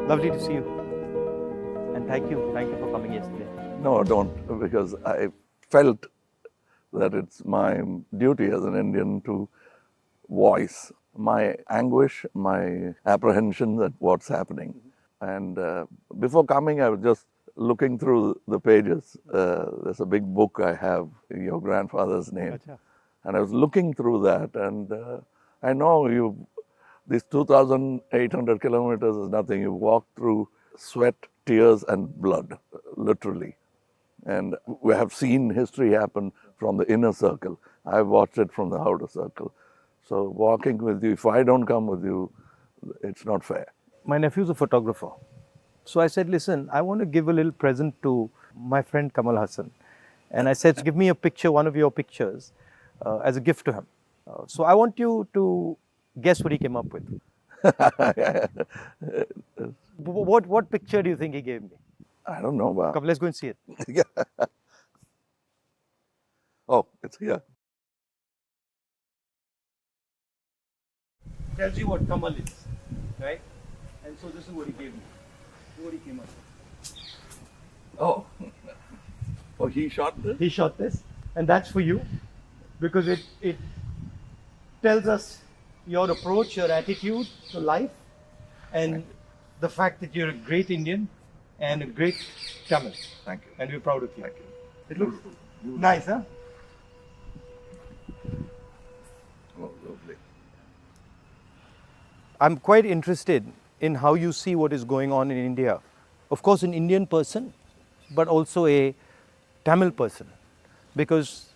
Lovely to see you. And thank you for coming yesterday. No, don't, because I felt that it's my duty as an Indian to voice my anguish, my apprehensions at what's happening. And before coming, I was just looking through the pages. There's a big book I have, your grandfather's name. Acha. And I was looking through that, and I know these 2,800 kilometers is nothing. You walk through sweat, tears, and blood, literally. And we have seen history happen from the inner circle. I've watched it from the outer circle. So walking with you, if I don't come with you, it's not fair. My nephew's a photographer. So I said, listen, I want to give a little present to my friend Kamal Hasan. And I said, give me a picture, one of your pictures, as a gift to him. So I want you to guess what he came up with. What picture do you think he gave me? I don't know. Wow. Come, let's go and see it. Yeah. Oh, it's here. Tells you what Kamal is, right? And so this is what he gave me. This is what he came up with. Oh. Oh, he shot this? He shot this, and that's for you, because it tells us your approach, your attitude to life, and the fact that you're a great Indian and a great Tamil. Thank you. And we're proud of you. Thank you. It looks nice, huh? Oh, lovely. I'm quite interested in how you see what is going on in India. Of course, an Indian person, but also a Tamil person, because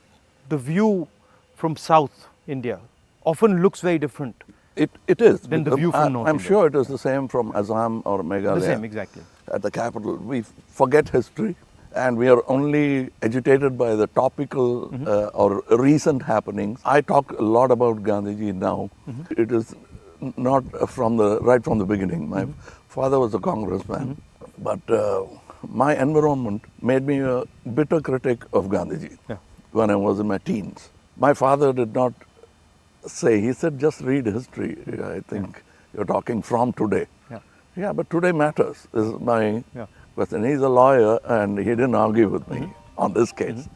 the view from South India often looks very different. It is. Than the view from North I'm India. sure it is the same from Assam or Meghalaya. The same, exactly. At the capital. We forget history, and we are only agitated by the topical or recent happenings. I talk a lot about Gandhiji now. It is not right from the beginning. My father was a congressman, but my environment made me a bitter critic of Gandhiji when I was in my teens. My father did not say, he said, just read history. I think you're talking from today. Yeah, but today matters, is my question. He's a lawyer, and he didn't argue with me on this case.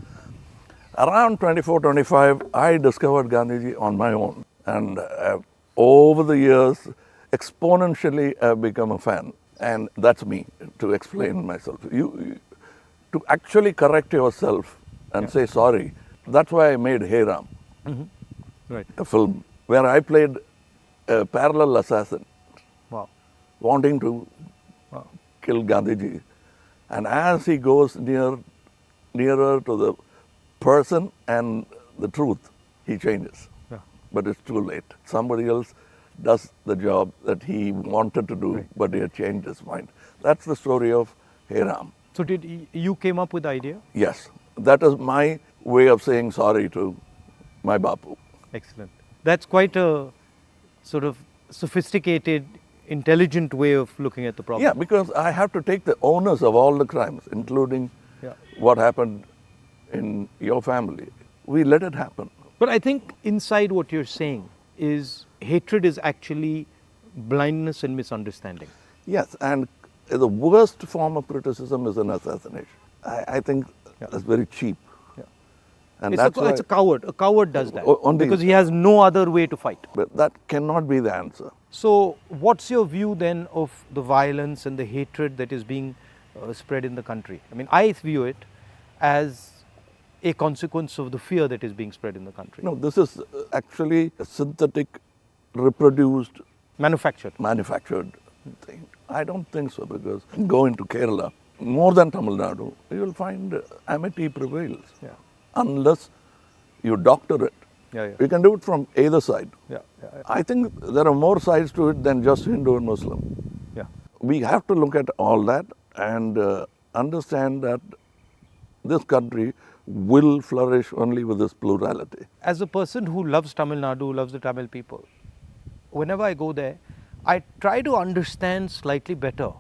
Around 24, 25, I discovered Gandhiji on my own. And over the years, exponentially, I've become a fan. And that's me, to explain myself. You to actually correct yourself and say sorry. That's why I made Hey Ram, Right. a film where I played a parallel assassin, Wow. wanting to kill Gandhiji. And as he goes nearer to the person and the truth, he changes. Yeah. But it's too late. Somebody else does the job that he wanted to do, but he had changed his mind. That's the story of Hey Ram. So you came up with the idea? Yes, that is my way of saying sorry to my Bapu. Excellent. That's quite a sort of sophisticated, intelligent way of looking at the problem. Yeah, because I have to take the onus of all the crimes, including what happened in your family. We let it happen. But I think inside what you're saying is hatred is actually blindness and misunderstanding. Yes, and the worst form of criticism is an assassination. I think that's very cheap. And It's a coward. A coward does that only, because he has no other way to fight. But that cannot be the answer. So what's your view then of the violence and the hatred that is being spread in the country? I mean, I view it as a consequence of the fear that is being spread in the country. No, this is actually a synthetic, reproduced, manufactured thing. I don't think so, because go into Kerala, more than Tamil Nadu, you will find amity prevails. Unless you doctor it. You can do it from either side. I think there are more sides to it than just Hindu and Muslim. We have to look at all that and understand that this country will flourish only with this plurality. As a person who loves Tamil Nadu, loves the Tamil people, whenever I go there, I try to understand slightly better,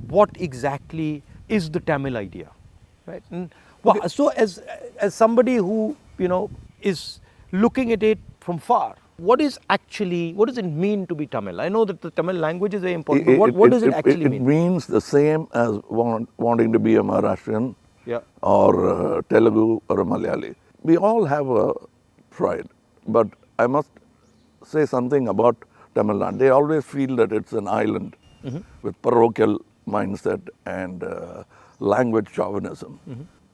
what exactly is the Tamil idea, right? And so as somebody who, is looking at it from far, What does it mean to be Tamil? I know that the Tamil language is very important, but what does it actually mean? It means the same as wanting to be a Maharashtrian Yeah. or Telugu or a Malayali. We all have a pride, but I must say something about Tamil Nadu. They always feel that it's an island with parochial mindset and language chauvinism.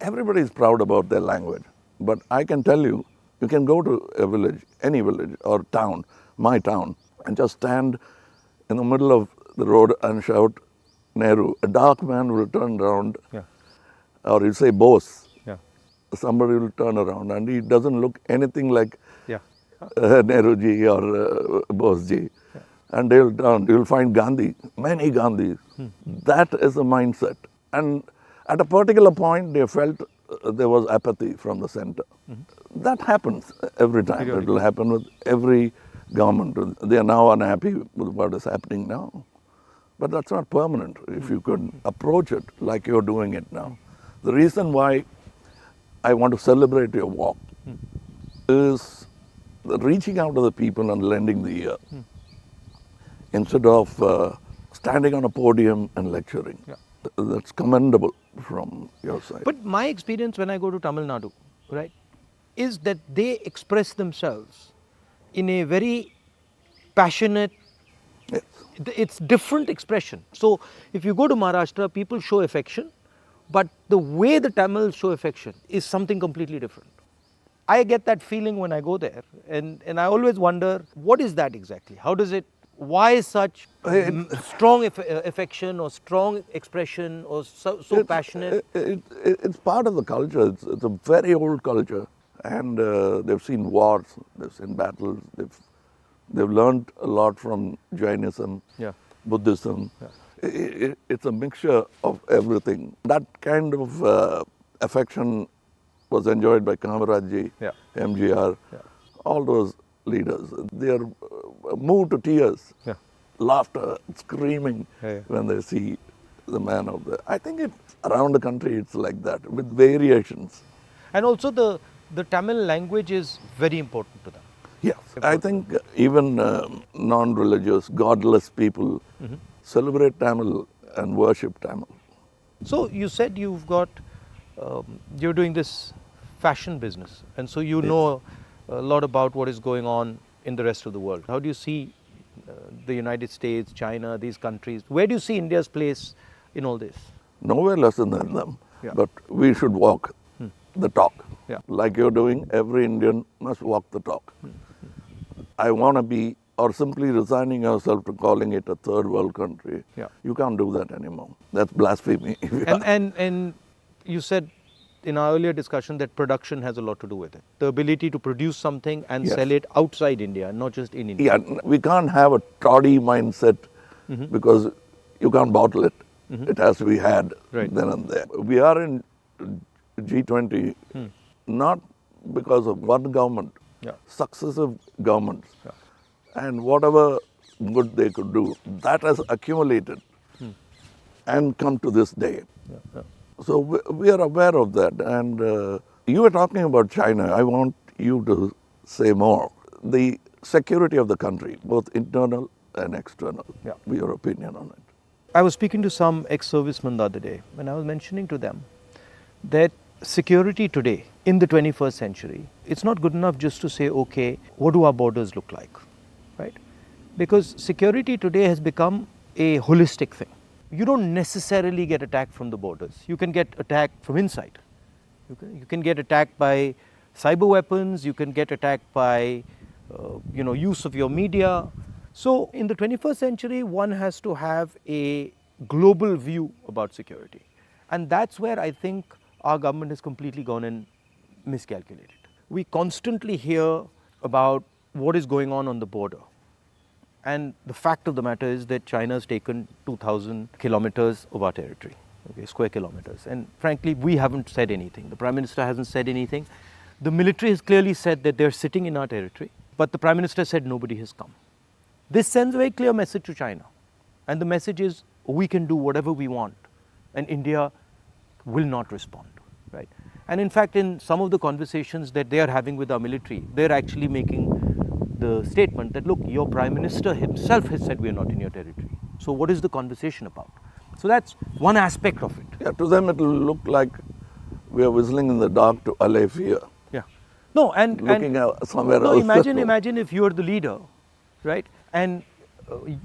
Everybody is proud about their language, but I can tell you, you can go to a village, any village or town, my town, and just stand in the middle of the road and shout Nehru. A dark man will turn around, Yeah. or you say Bose. Yeah. Somebody will turn around and he doesn't look anything like Yeah. Nehru ji or Bose ji. And they'll turn, you'll find Gandhi, many Gandhis. That is the mindset. And at a particular point, they felt there was apathy from the center. That happens every time. It will happen with every government. They are now unhappy with what is happening now. But that's not permanent if you could approach it like you're doing it now. The reason why I want to celebrate your walk is reaching out to the people and lending the ear instead of standing on a podium and lecturing. Yeah. That's commendable from your side. But my experience when I go to Tamil Nadu, right, is that they express themselves in a very passionate, Yes. it's different expression. So if you go to Maharashtra, people show affection, but the way the Tamils show affection is something completely different. I get that feeling when I go there, and I always wonder, what is that exactly? How does it, why such strong affection or strong expression or so passionate? It's part of the culture. It's a very old culture, and they've seen wars, they've seen battles, they've learned a lot from Jainism, Yeah. Buddhism. It's a mixture of everything. That kind of affection was enjoyed by Kamaraj, Yeah. MGR, all those leaders. They are moved to tears, Yeah. laughter, screaming when they see the man out there. I think around the country it's like that with variations. And also the Tamil language is very important to them. Yes, I think even non-religious, godless people celebrate Tamil and worship Tamil. So you said you're doing this fashion business, and so you know a lot about what is going on in the rest of the world. How do you see the United States, China, these countries? Where do you see India's place in all this? Nowhere less than them, Yeah. but we should walk the talk. Yeah. Like you're doing, every Indian must walk the talk. I want to be, or simply resigning yourself to calling it a third world country. Yeah. You can't do that anymore. That's blasphemy. And you said in our earlier discussion that production has a lot to do with it. The ability to produce something and Yes. sell it outside India, not just in India. Yeah, we can't have a toddy mindset because you can't bottle it. It has to be had Right. then and there. We are in G20 not because of one government, Yeah. successive governments. And whatever good they could do, that has accumulated and come to this day. So we are aware of that. And you were talking about China. I want you to say more. The security of the country, both internal and external. Yeah. Your opinion on it. I was speaking to some ex-servicemen the other day, and I was mentioning to them that security today in the 21st century, it's not good enough just to say, okay, what do our borders look like, right? Because security today has become a holistic thing. You don't necessarily get attacked from the borders. You can get attacked from inside. You can get attacked by cyber weapons. You can get attacked by, use of your media. So in the 21st century, one has to have a global view about security. And that's where I think our government has completely gone and miscalculated. We constantly hear about what is going on the border. And the fact of the matter is that China has taken 2,000 kilometers of our territory, okay, square kilometers. And frankly, we haven't said anything. The Prime Minister hasn't said anything. The military has clearly said that they're sitting in our territory, but the Prime Minister said nobody has come. This sends a very clear message to China. And the message is, we can do whatever we want, and India will not respond, right? And in fact, in some of the conversations that they are having with our military, they're actually making the statement that, look, your Prime Minister himself has said we are not in your territory. So what is the conversation about? So that's one aspect of it. Yeah, to them it will look like we are whistling in the dark to allay fear. Yeah. No, and Looking out somewhere no, else. imagine if you are the leader, right? And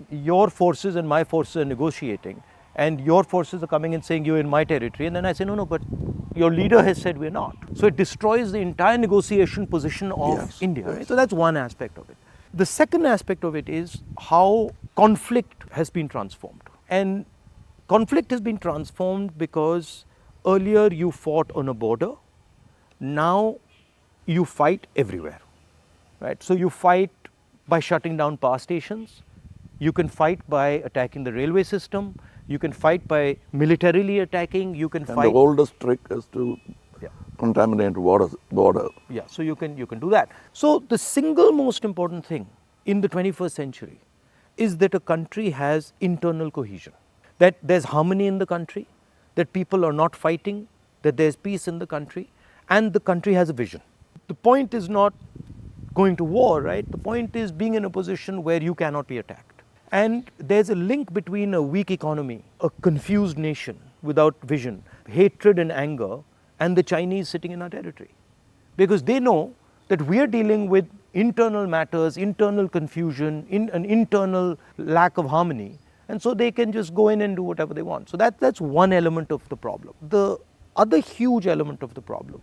your forces and my forces are negotiating, and your forces are coming and saying you're in my territory, and then I say no, but your leader has said we're not. So it destroys the entire negotiation position of Yes, India. yes. Right? So that's one aspect of it. The second aspect of it is how conflict has been transformed, and conflict has been transformed because earlier you fought on a border, now you fight everywhere, right? So you fight by shutting down power stations, you can fight by attacking the railway system, you can fight by militarily attacking, you can And fight. the oldest trick is to Yeah. contaminate border. Yeah, so you can do that. So the single most important thing in the 21st century is that a country has internal cohesion, that there's harmony in the country, that people are not fighting, that there's peace in the country, and the country has a vision. The point is not going to war, right? The point is being in a position where you cannot be attacked. And there's a link between a weak economy, a confused nation without vision, hatred and anger, and the Chinese sitting in our territory. Because they know that we are dealing with internal matters, internal confusion, an internal lack of harmony, and so they can just go in and do whatever they want. So that's one element of the problem. The other huge element of the problem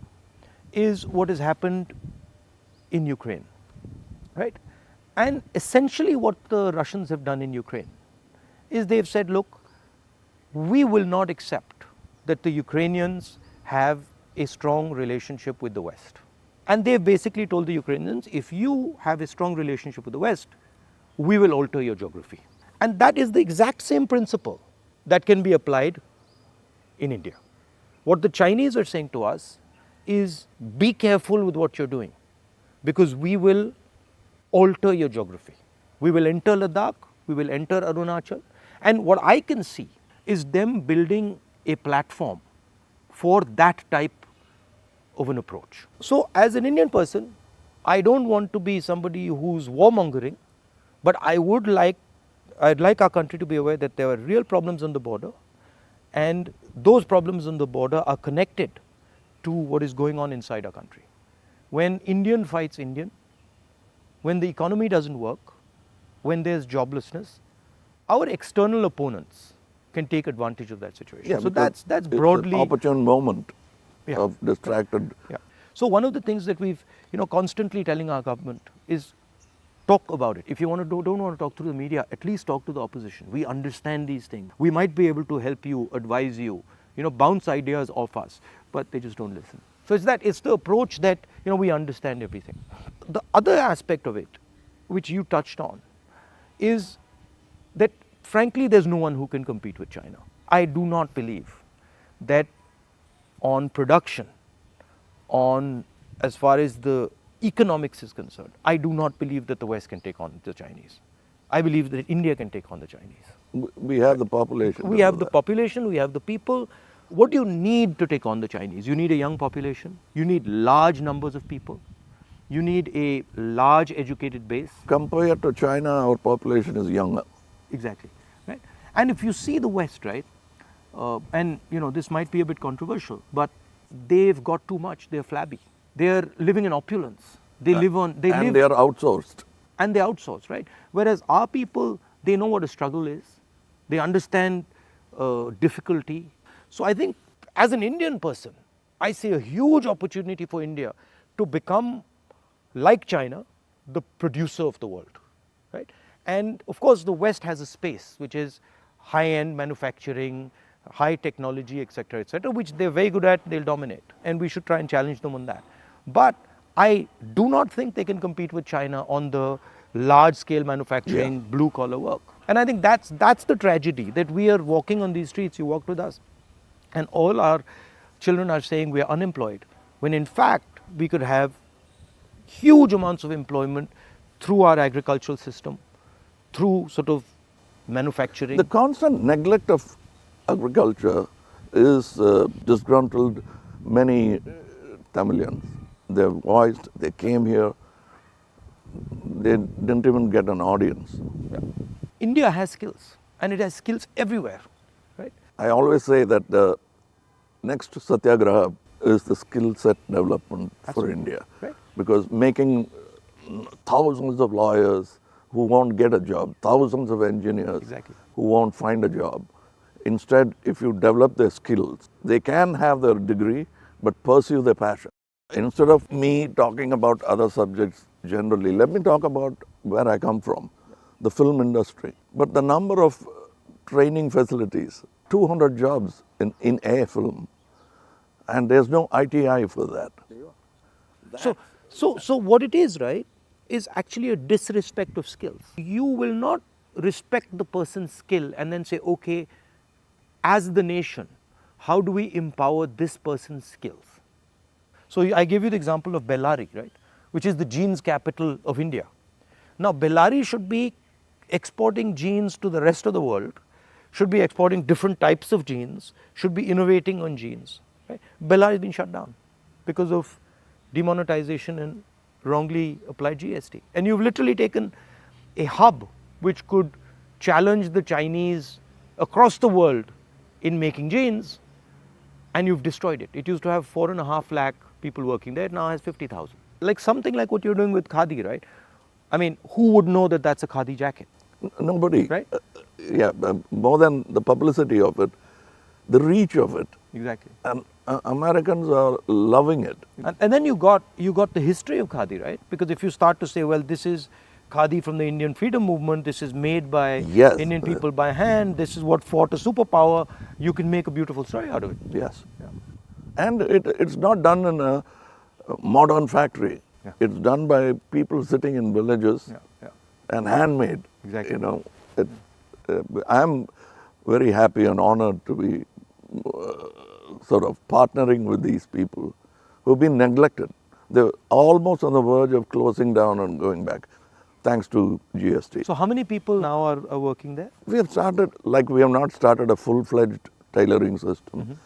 is what has happened in Ukraine, right? And essentially what the Russians have done in Ukraine is they've said, look, we will not accept that the Ukrainians have a strong relationship with the West. And they've basically told the Ukrainians, if you have a strong relationship with the West, we will alter your geography. And that is the exact same principle that can be applied in India. What the Chinese are saying to us is, be careful with what you're doing, because we will alter your geography. We will enter Ladakh, we will enter Arunachal, and what I can see is them building a platform for that type of an approach. So as an Indian person, I don't want to be somebody who's warmongering, but I'd like our country to be aware that there are real problems on the border, and those problems on the border are connected to what is going on inside our country. When Indian fights Indian, when the economy doesn't work, when there's joblessness, our external opponents can take advantage of that situation. Yeah, so because that's it's broadly an opportune moment Yeah. of distracted. Yeah. So one of the things that we've constantly telling our government is talk about it. If you don't want to talk through the media, at least talk to the opposition. We understand these things. We might be able to help you, advise you, bounce ideas off us, but they just don't listen. So it's the approach that we understand everything. The other aspect of it, which you touched on, is that frankly there's no one who can compete with China. I do not believe that on production, on as far as the economics is concerned, I do not believe that the West can take on the Chinese. I believe that India can take on the Chinese. We have the population. We have the population, we have the people. What do you need to take on the Chinese? You need a young population, you need large numbers of people, you need a large educated base. Compared to China, our population is younger. Exactly, right? And if you see the West, right, and this might be a bit controversial, but they've got too much. They're flabby. They're living in opulence. They live. They are outsourced. And they outsource, right? Whereas our people, they know what a struggle is. They understand difficulty. So I think as an Indian person, I see a huge opportunity for India to become, like China, the producer of the world, right? And of course, the West has a space which is high-end manufacturing, high technology, etc., which they're very good at, they'll dominate. And we should try and challenge them on that. But I do not think they can compete with China on the large-scale manufacturing, blue-collar work. And I think that's the tragedy, that we are walking on these streets, you walked with us, and all our children are saying we are unemployed, when in fact we could have huge amounts of employment through our agricultural system, through sort of manufacturing. The constant neglect of agriculture is disgruntled many Tamilians. They're voiced, they came here, they didn't even get an audience. Yeah. India has skills, and it has skills everywhere, right? I always say that the next Satyagraha is the skill set development for India. Right. Because making thousands of lawyers who won't get a job, thousands of engineers Exactly. who won't find a job. Instead, if you develop their skills, they can have their degree but pursue their passion. Instead of me talking about other subjects generally, let me talk about where I come from, the film industry. But the number of training facilities, 200 jobs in a film, and there's no ITI for that. So what it is, right, is actually a disrespect of skills. You will not respect the person's skill and then say, okay, as the nation, how do we empower this person's skills? So I gave you the example of Bellary, right, which is the jeans capital of India. Now Bellary should be exporting jeans to the rest of the world, should be exporting different types of jeans, should be innovating on jeans. Right? Bellary has been shut down because of demonetization and wrongly applied GST. And you've literally taken a hub which could challenge the Chinese across the world in making jeans, and you've destroyed it. It used to have 4.5 lakh people working there, it now has 50,000. Like something like what you're doing with Khadi, right? I mean, who would know that that's a Khadi jacket? Nobody. Right? More than the publicity of it, the reach of it. Exactly. And Americans are loving it. And then you got the history of Khadi, right? Because if you start to say, well, this is Khadi from the Indian freedom movement, this is made by Indian people by hand, this is what fought a superpower, you can make a beautiful story out of it. Yes. Yeah. And it's not done in a modern factory. Yeah. It's done by people sitting in villages and handmade. Exactly. You know, I'm very happy and honored to be sort of partnering with these people who've been neglected. They're almost on the verge of closing down and going back, thanks to GST. So how many people now are working there? We have started, we have not started a full-fledged tailoring system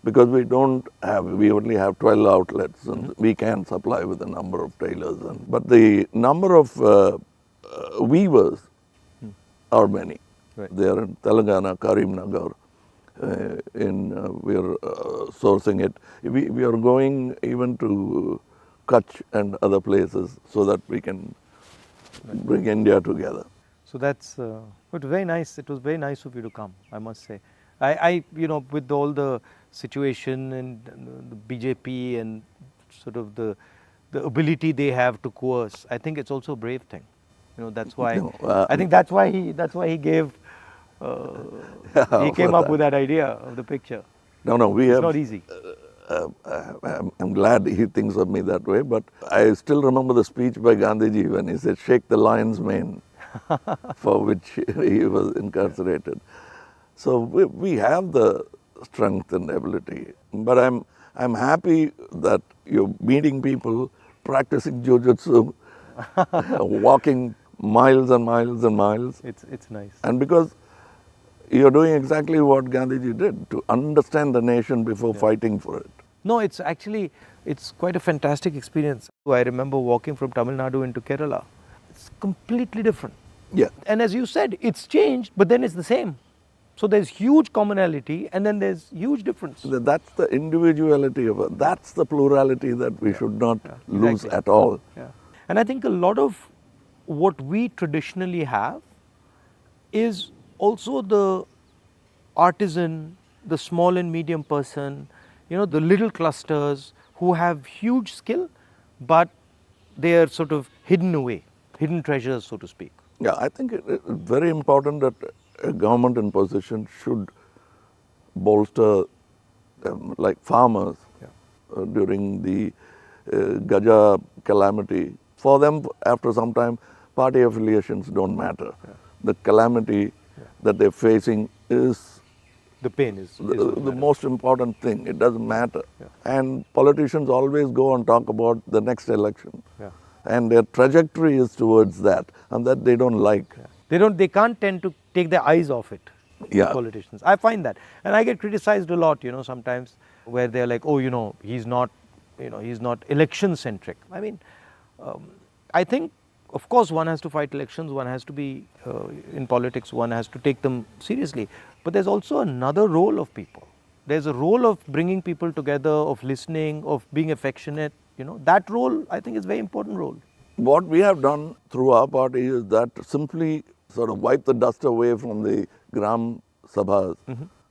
because we only have 12 outlets and we can supply with a number of tailors. But the number of weavers are many. Right. They are in Telangana, Karimnagar. We are sourcing it. We are going even to Kutch and other places so that we can bring India together. So that's it was very nice. It was very nice of you to come, I must say. I with all the situation and the BJP and sort of the ability they have to coerce, I think it's also a brave thing. That's why I think that's why he gave. He came up with that idea of the picture. It's not easy. I'm glad he thinks of me that way, but I still remember the speech by Gandhiji when he said, "Shake the lion's mane," for which he was incarcerated. So we have the strength and ability. But I'm happy that you're meeting people, practicing jujitsu, walking miles and miles and miles. It's nice. And because you're doing exactly what Gandhiji did, to understand the nation before fighting for it. No, it's quite a fantastic experience. I remember walking from Tamil Nadu into Kerala. It's completely different. Yeah. And as you said, it's changed, but then it's the same. So there's huge commonality and then there's huge difference. That's the individuality of it. That's the plurality that we should not lose at all. Yeah. And I think a lot of what we traditionally have is also the artisan, the small and medium person, the little clusters who have huge skill, but they are sort of hidden away, hidden treasures, so to speak. Yeah, I think it's very important that a government in position should bolster like farmers during the Gaja calamity. For them, after some time, party affiliations don't matter. Yeah. The calamity that they're facing is the pain is the most important thing. It doesn't matter. Yeah. And politicians always go and talk about the next election. Yeah. And their trajectory is towards that, and that they don't like. Yeah. They can't tend to take their eyes off it. Yeah. Politicians. I find that. And I get criticized a lot, sometimes where they're like, oh, he's not election centric. I mean, I think of course, one has to fight elections, one has to be in politics, one has to take them seriously. But there's also another role of people. There's a role of bringing people together, of listening, of being affectionate. That role, I think, is a very important role. What we have done through our party is that simply sort of wipe the dust away from the Gram Sabhas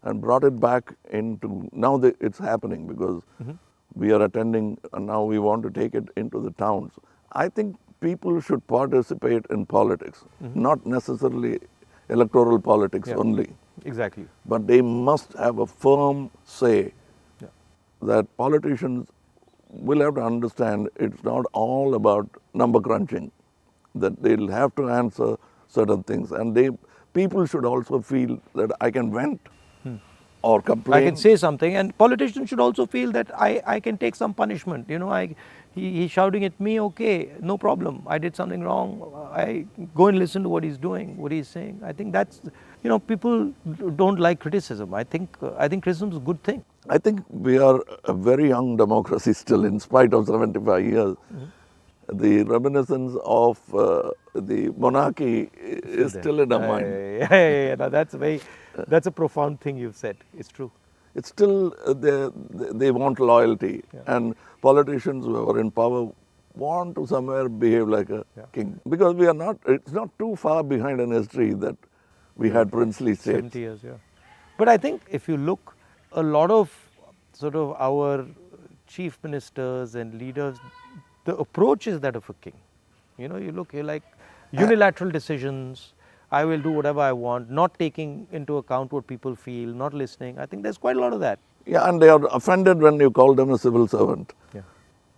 and brought it back into, now it's happening because we are attending and now we want to take it into the towns. I think people should participate in politics, not necessarily electoral politics only. Exactly. But they must have a firm say that politicians will have to understand it's not all about number crunching, that they'll have to answer certain things. And people should also feel that I can vent or complain. I can say something, and politicians should also feel that I can take some punishment. He's shouting at me, okay, no problem. I did something wrong. I go and listen to what he's doing, what he's saying. I think that's, people don't like criticism. I think criticism is a good thing. I think we are a very young democracy still, in spite of 75 years. The reminiscence of the monarchy is still in our mind. Yeah. No, that's a profound thing you've said. It's true. It's still, they want loyalty. And politicians who are in power want to somewhere behave like a king. Because it's not too far behind in history that we had princely states. 70 years, But I think if you look, a lot of sort of our chief ministers and leaders, the approach is that of a king. You look, you're like unilateral decisions. I will do whatever I want, not taking into account what people feel, not listening. I think there's quite a lot of that. Yeah, and they are offended when you call them a civil servant. Yeah.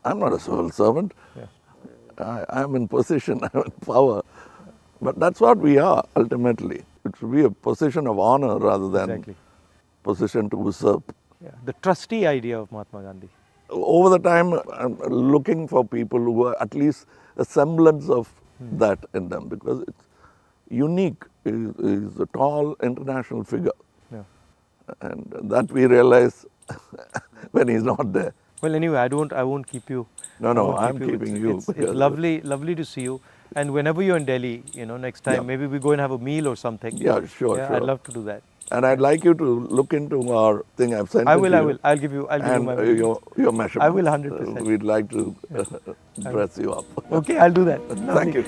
I'm not a civil servant. I'm in position, I'm in power. But that's what we are, ultimately. It should be a position of honor rather than position to usurp. Yeah. The trustee idea of Mahatma Gandhi. Over the time, I'm looking for people who are at least a semblance of that in them, because it's unique. He's a tall international figure. Yeah. And that we realize when he's not there. Well, anyway, I won't keep you. No, I'm keeping you. It's lovely to see you. And whenever you're in Delhi, next time, maybe we go and have a meal or something. Yeah, sure. I'd love to do that. And I'd like you to look into our thing I've sent. I will. I'll give you my your measurements. I will 100%. We'd like to dress you up. Okay, I'll do that. Thank you.